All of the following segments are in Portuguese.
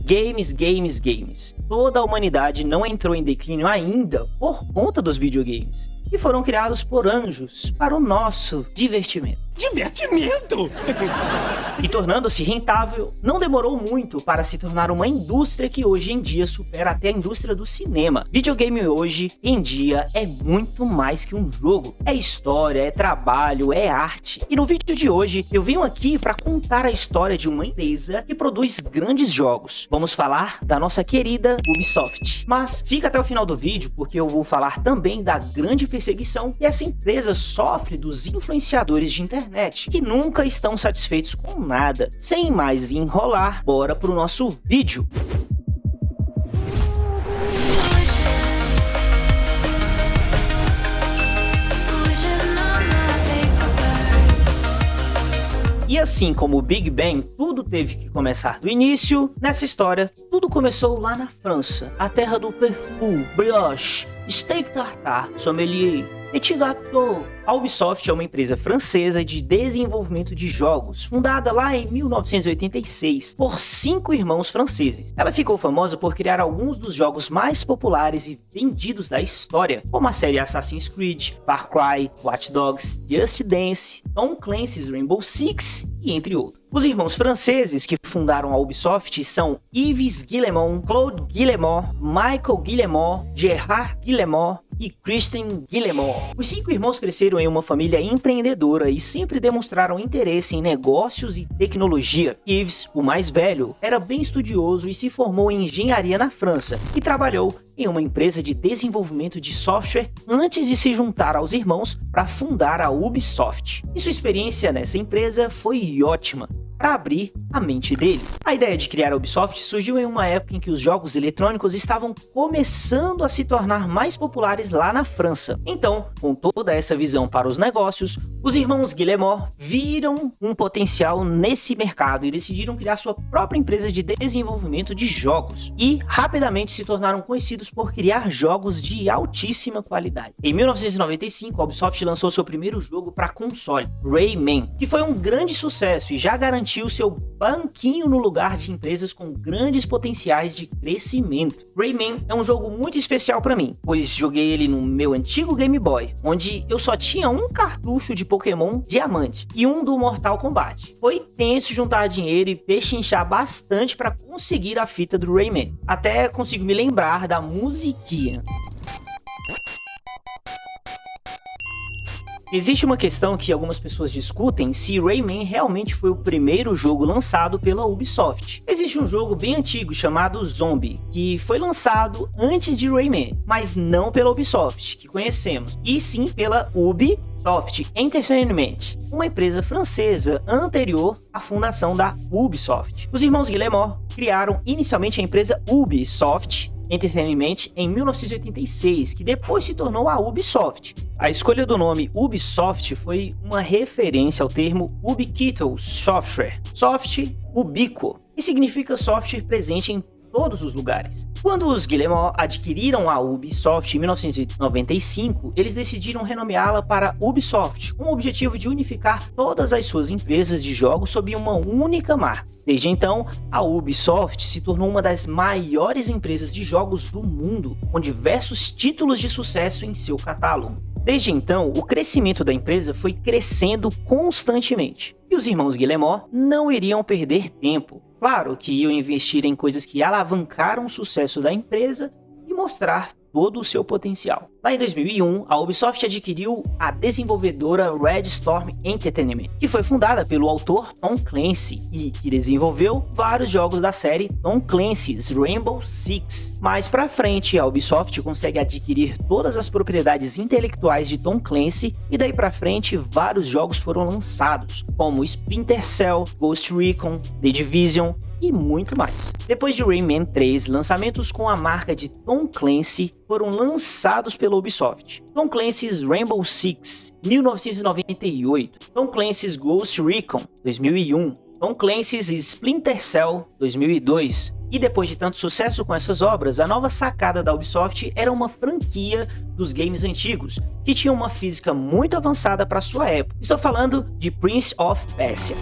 Games, games, games. Toda a humanidade não entrou em declínio ainda por conta dos videogames, que foram criados por anjos para o nosso divertimento. Divertimento? E tornando-se rentável, não demorou muito para se tornar uma indústria que hoje em dia supera até a indústria do cinema. Videogame hoje em dia é muito mais que um jogo. É história, é trabalho, é arte. E no vídeo de hoje eu vim aqui para contar a história de uma empresa que produz grandes jogos. Vamos falar da nossa querida Ubisoft. Mas fica até o final do vídeo porque eu vou falar também da grande perseguição que essa empresa sofre dos influenciadores de internet, que nunca estão satisfeitos com nada. Sem mais enrolar, bora pro nosso vídeo. E assim como o Big Bang, tudo teve que começar do início, nessa história, tudo começou lá na França, a terra do perfum, brioche, steak tartare, sommelier, petit gâteau. A Ubisoft é uma empresa francesa de desenvolvimento de jogos, fundada lá em 1986 por 5 irmãos franceses. Ela ficou famosa por criar alguns dos jogos mais populares e vendidos da história, como a série Assassin's Creed, Far Cry, Watch Dogs, Just Dance, Tom Clancy's Rainbow Six e entre outros. Os irmãos franceses que fundaram a Ubisoft são Yves Guillemot, Claude Guillemot, Michael Guillemot, Gerard Guillemot e Christian Guillemot. Os 5 irmãos cresceram em uma família empreendedora e sempre demonstraram interesse em negócios e tecnologia. Yves, o mais velho, era bem estudioso e se formou em engenharia na França e trabalhou em uma empresa de desenvolvimento de software antes de se juntar aos irmãos para fundar a Ubisoft. E sua experiência nessa empresa foi ótima para abrir a mente dele. A ideia de criar a Ubisoft surgiu em uma época em que os jogos eletrônicos estavam começando a se tornar mais populares lá na França. Então, com toda essa visão para os negócios, os irmãos Guillemot viram um potencial nesse mercado e decidiram criar sua própria empresa de desenvolvimento de jogos. E rapidamente se tornaram conhecidos por criar jogos de altíssima qualidade. Em 1995, a Ubisoft lançou seu primeiro jogo para console, Rayman, que foi um grande sucesso e já garantiu seu banquinho no lugar de empresas com grandes potenciais de crescimento. Rayman é um jogo muito especial para mim, pois joguei ele no meu antigo Game Boy, onde eu só tinha um cartucho de Pokémon Diamante e um do Mortal Kombat. Foi tenso juntar dinheiro e pechinchar bastante para conseguir a fita do Rayman. Até consigo me lembrar da musiquinha. Existe uma questão que algumas pessoas discutem se Rayman realmente foi o primeiro jogo lançado pela Ubisoft. Existe um jogo bem antigo chamado Zombie, que foi lançado antes de Rayman, mas não pela Ubisoft, que conhecemos, e sim pela Ubisoft Entertainment, uma empresa francesa anterior à fundação da Ubisoft. Os irmãos Guillemot criaram inicialmente a empresa Ubisoft Entertainment em 1986, que depois se tornou a Ubisoft. A escolha do nome Ubisoft foi uma referência ao termo Ubiquitous Software, soft ubíquo, que significa software presente em todos os lugares. Quando os Guillemot adquiriram a Ubisoft em 1995, eles decidiram renomeá-la para Ubisoft, com o objetivo de unificar todas as suas empresas de jogos sob uma única marca. Desde então, a Ubisoft se tornou uma das maiores empresas de jogos do mundo, com diversos títulos de sucesso em seu catálogo. Desde então, o crescimento da empresa foi crescendo constantemente. E os irmãos Guillemot não iriam perder tempo. Claro que iam investir em coisas que alavancaram o sucesso da empresa e mostrar todo o seu potencial. Lá em 2001, a Ubisoft adquiriu a desenvolvedora Red Storm Entertainment, que foi fundada pelo autor Tom Clancy e que desenvolveu vários jogos da série Tom Clancy's Rainbow Six. Mais pra frente, a Ubisoft consegue adquirir todas as propriedades intelectuais de Tom Clancy e daí pra frente vários jogos foram lançados, como Splinter Cell, Ghost Recon, The Division e muito mais. Depois de Rayman 3, lançamentos com a marca de Tom Clancy foram lançados pela Ubisoft. Tom Clancy's Rainbow Six, 1998, Tom Clancy's Ghost Recon, 2001, Tom Clancy's Splinter Cell, 2002. E depois de tanto sucesso com essas obras, a nova sacada da Ubisoft era uma franquia dos games antigos, que tinha uma física muito avançada para sua época. Estou falando de Prince of Persia.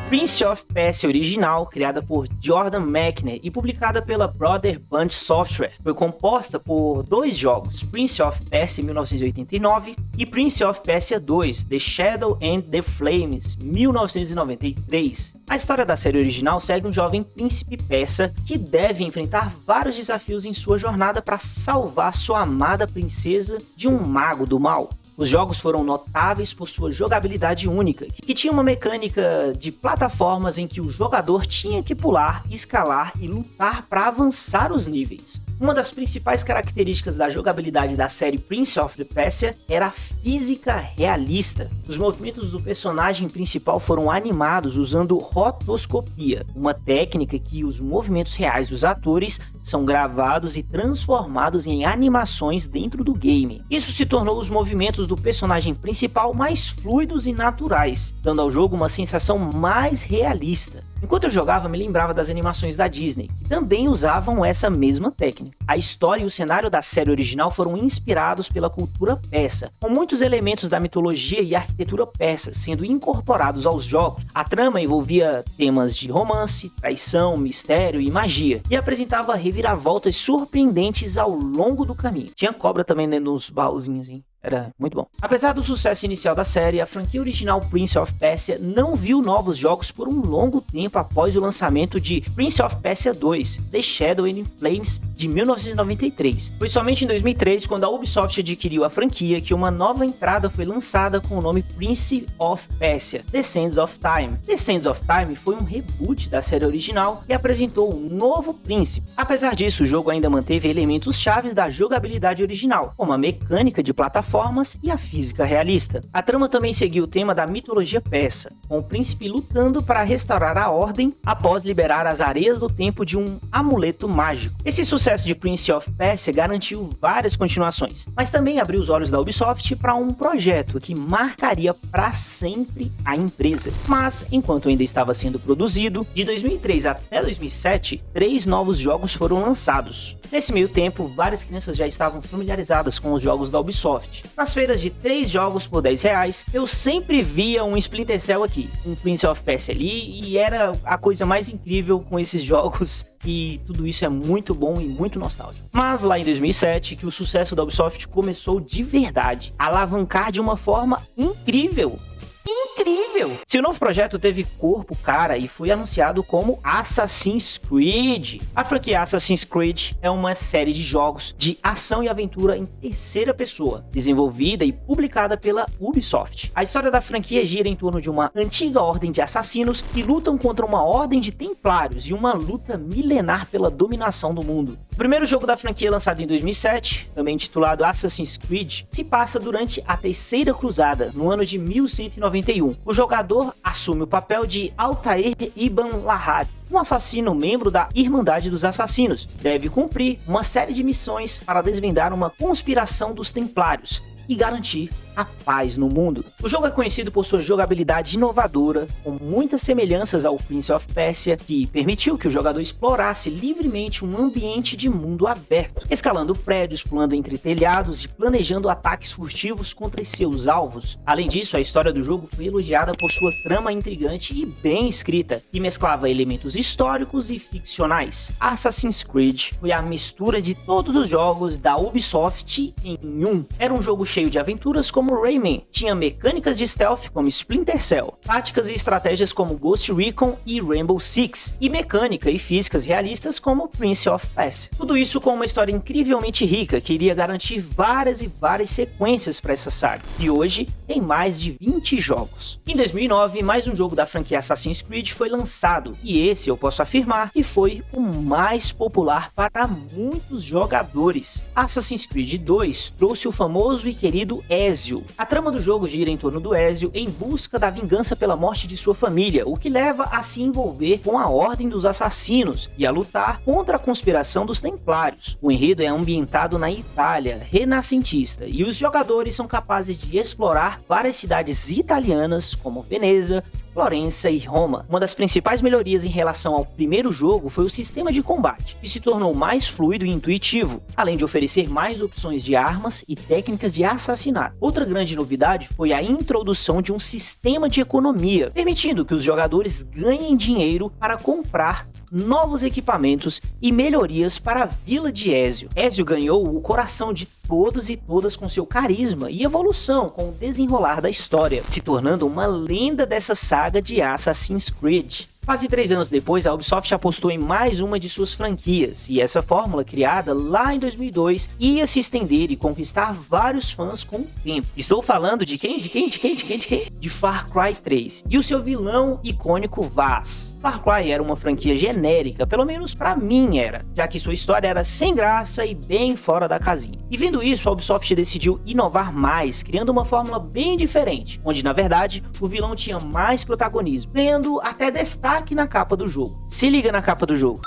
Prince of Persia original, criada por Jordan Mechner e publicada pela Brother Bunch Software, foi composta por dois jogos, Prince of Persia 1989 e Prince of Persia 2, The Shadow and the Flames 1993. A história da série original segue um jovem príncipe persa que deve enfrentar vários desafios em sua jornada para salvar sua amada princesa de um mago do mal. Os jogos foram notáveis por sua jogabilidade única, que tinha uma mecânica de plataformas em que o jogador tinha que pular, escalar e lutar para avançar os níveis. Uma das principais características da jogabilidade da série Prince of Persia era a física realista. Os movimentos do personagem principal foram animados usando rotoscopia, uma técnica que os movimentos reais dos atores são gravados e transformados em animações dentro do game. Isso se tornou os movimentos do personagem principal mais fluidos e naturais, dando ao jogo uma sensação mais realista. Enquanto eu jogava, me lembrava das animações da Disney, que também usavam essa mesma técnica. A história e o cenário da série original foram inspirados pela cultura persa, com muitos elementos da mitologia e arquitetura persa sendo incorporados aos jogos. A trama envolvia temas de romance, traição, mistério e magia, e apresentava reviravoltas surpreendentes ao longo do caminho. Tinha cobra também dentro dos baúzinhos, hein? Era muito bom. Apesar do sucesso inicial da série, a franquia original Prince of Persia não viu novos jogos por um longo tempo após o lançamento de Prince of Persia 2, The Shadow and the Flames, de 1993. Foi somente em 2003, quando a Ubisoft adquiriu a franquia, que uma nova entrada foi lançada com o nome Prince of Persia, The Sands of Time. The Sands of Time foi um reboot da série original e apresentou um novo príncipe. Apesar disso, o jogo ainda manteve elementos chaves da jogabilidade original, como a mecânica de plataforma e a física realista. A trama também seguiu o tema da mitologia persa, com o príncipe lutando para restaurar a ordem após liberar as areias do tempo de um amuleto mágico. Esse sucesso de Prince of Persia garantiu várias continuações, mas também abriu os olhos da Ubisoft para um projeto que marcaria para sempre a empresa. Mas, enquanto ainda estava sendo produzido, de 2003 até 2007, 3 novos jogos foram lançados. Nesse meio tempo, várias crianças já estavam familiarizadas com os jogos da Ubisoft. Nas feiras de 3 jogos por R$10, eu sempre via um Splinter Cell aqui, um Prince of Persia ali, e era a coisa mais incrível com esses jogos, e tudo isso é muito bom e muito nostálgico. Mas lá em 2007, que o sucesso da Ubisoft começou de verdade, a alavancar de uma forma incrível. Seu novo projeto teve corpo, cara e foi anunciado como Assassin's Creed. A franquia Assassin's Creed é uma série de jogos de ação e aventura em terceira pessoa, desenvolvida e publicada pela Ubisoft. A história da franquia gira em torno de uma antiga ordem de assassinos que lutam contra uma ordem de templários e uma luta milenar pela dominação do mundo. O primeiro jogo da franquia, lançado em 2007, também intitulado Assassin's Creed, se passa durante a Terceira Cruzada, no ano de 1191. O jogador assume o papel de Altair Ibn Lahad, um assassino membro da Irmandade dos Assassinos. Deve cumprir uma série de missões para desvendar uma conspiração dos Templários e garantir a paz no mundo. O jogo é conhecido por sua jogabilidade inovadora, com muitas semelhanças ao Prince of Persia, que permitiu que o jogador explorasse livremente um ambiente de mundo aberto, escalando prédios, pulando entre telhados e planejando ataques furtivos contra seus alvos. Além disso, a história do jogo foi elogiada por sua trama intrigante e bem escrita, que mesclava elementos históricos e ficcionais. Assassin's Creed foi a mistura de todos os jogos da Ubisoft em um. Era um jogo cheio de aventuras como Rayman, tinha mecânicas de stealth como Splinter Cell, táticas e estratégias como Ghost Recon e Rainbow Six, e mecânica e físicas realistas como Prince of Persia. Tudo isso com uma história incrivelmente rica que iria garantir várias e várias sequências para essa saga, e hoje tem mais de 20 jogos. Em 2009, mais um jogo da franquia Assassin's Creed foi lançado, e esse eu posso afirmar que foi o mais popular para muitos jogadores. Assassin's Creed 2 trouxe o famoso e querido Ezio. A trama do jogo gira em torno do Ezio em busca da vingança pela morte de sua família, o que leva a se envolver com a Ordem dos Assassinos e a lutar contra a conspiração dos Templários. O enredo é ambientado na Itália renascentista e os jogadores são capazes de explorar várias cidades italianas como Veneza, Florença e Roma. Uma das principais melhorias em relação ao primeiro jogo foi o sistema de combate, que se tornou mais fluido e intuitivo, além de oferecer mais opções de armas e técnicas de assassinato. Outra grande novidade foi a introdução de um sistema de economia, permitindo que os jogadores ganhem dinheiro para comprar novos equipamentos e melhorias para a vila de Ezio. Ezio ganhou o coração de todos e todas com seu carisma e evolução com o desenrolar da história, se tornando uma lenda dessa saga de Assassin's Creed. Quase 3 anos depois, a Ubisoft apostou em mais uma de suas franquias, e essa fórmula, criada lá em 2002, ia se estender e conquistar vários fãs com o tempo. Estou falando de quem? De Far Cry 3 e o seu vilão icônico Vaz. Far Cry era uma franquia genérica, pelo menos pra mim era, já que sua história era sem graça e bem fora da casinha. E vendo isso, a Ubisoft decidiu inovar mais, criando uma fórmula bem diferente, onde na verdade o vilão tinha mais protagonismo, tendo até destaque na capa do jogo. Se liga na capa do jogo.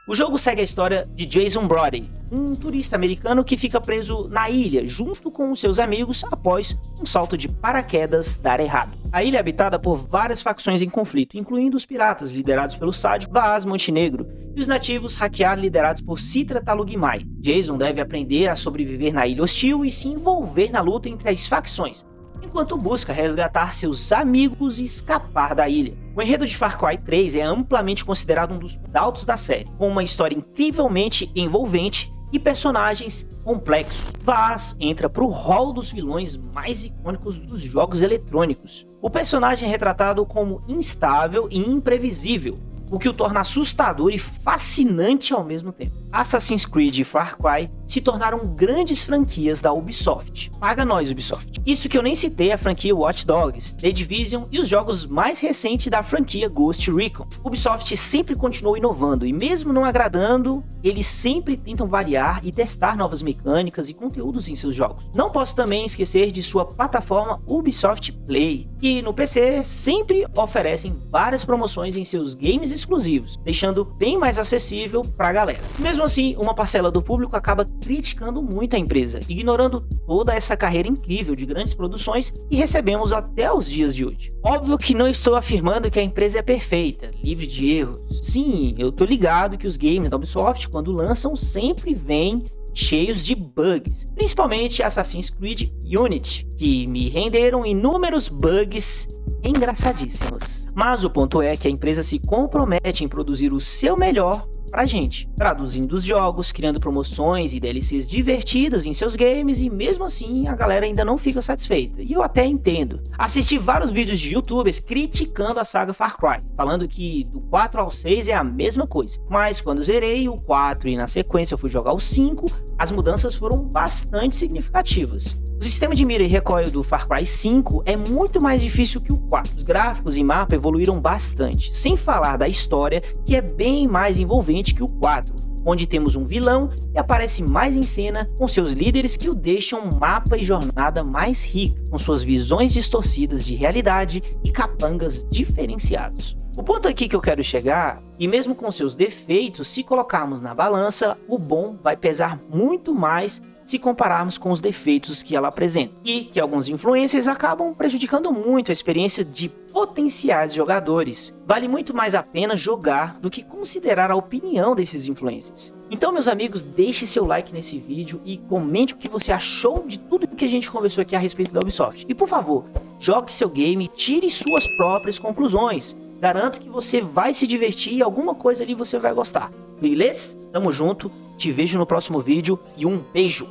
O jogo segue a história de Jason Brody, um turista americano que fica preso na ilha junto com os seus amigos após um salto de paraquedas dar errado. A ilha é habitada por várias facções em conflito, incluindo os piratas liderados pelo sádico Vaz Montenegro e os nativos Hackear liderados por Citra Talugmai. Jason deve aprender a sobreviver na ilha hostil e se envolver na luta entre as facções, enquanto busca resgatar seus amigos e escapar da ilha. O enredo de Far Cry 3 é amplamente considerado um dos altos da série, com uma história incrivelmente envolvente e personagens complexos. Vaz entra para o hall dos vilões mais icônicos dos jogos eletrônicos. O personagem é retratado como instável e imprevisível, o que o torna assustador e fascinante ao mesmo tempo. Assassin's Creed e Far Cry se tornaram grandes franquias da Ubisoft. Paga nós, Ubisoft. Isso que eu nem citei a franquia Watch Dogs, The Division e os jogos mais recentes da franquia Ghost Recon. Ubisoft sempre continuou inovando e mesmo não agradando, eles sempre tentam variar e testar novas mecânicas e conteúdos em seus jogos. Não posso também esquecer de sua plataforma Ubisoft Play, que no PC sempre oferecem várias promoções em seus games exclusivos, deixando bem mais acessível pra galera. Mesmo assim, uma parcela do público acaba criticando muito a empresa, ignorando toda essa carreira incrível de grandes produções que recebemos até os dias de hoje. Óbvio que não estou afirmando que a empresa é perfeita, livre de erros. Sim, eu tô ligado que os games da Ubisoft, quando lançam, sempre vêm cheios de bugs, principalmente Assassin's Creed Unity, que me renderam inúmeros bugs engraçadíssimos. Mas o ponto é que a empresa se compromete em produzir o seu melhor pra gente, traduzindo os jogos, criando promoções e DLCs divertidas em seus games, e mesmo assim a galera ainda não fica satisfeita, e eu até entendo. Assisti vários vídeos de youtubers criticando a saga Far Cry, falando que do 4 ao 6 é a mesma coisa, mas quando zerei o 4 e na sequência eu fui jogar o 5, as mudanças foram bastante significativas. O sistema de mira e recoil do Far Cry 5 é muito mais difícil que o 4. Os gráficos e mapa evoluíram bastante, sem falar da história, que é bem mais envolvente que o 4, onde temos um vilão e aparece mais em cena com seus líderes que o deixam um mapa e jornada mais rica, com suas visões distorcidas de realidade e capangas diferenciados. O ponto aqui que eu quero chegar, e mesmo com seus defeitos, se colocarmos na balança, o bom vai pesar muito mais se compararmos com os defeitos que ela apresenta, e que alguns influencers acabam prejudicando muito a experiência de potenciais jogadores. Vale muito mais a pena jogar do que considerar a opinião desses influencers. Então, meus amigos, deixe seu like nesse vídeo e comente o que você achou de tudo que a gente conversou aqui a respeito da Ubisoft. E por favor, jogue seu game e tire suas próprias conclusões. Garanto que você vai se divertir e alguma coisa ali você vai gostar. Beleza? Tamo junto, te vejo no próximo vídeo e um beijo!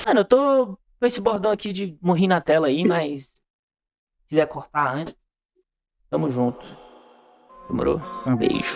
Mano, eu tô com esse bordão aqui de morrer na tela aí, mas se quiser cortar antes, tamo junto. Demorou? Um beijo.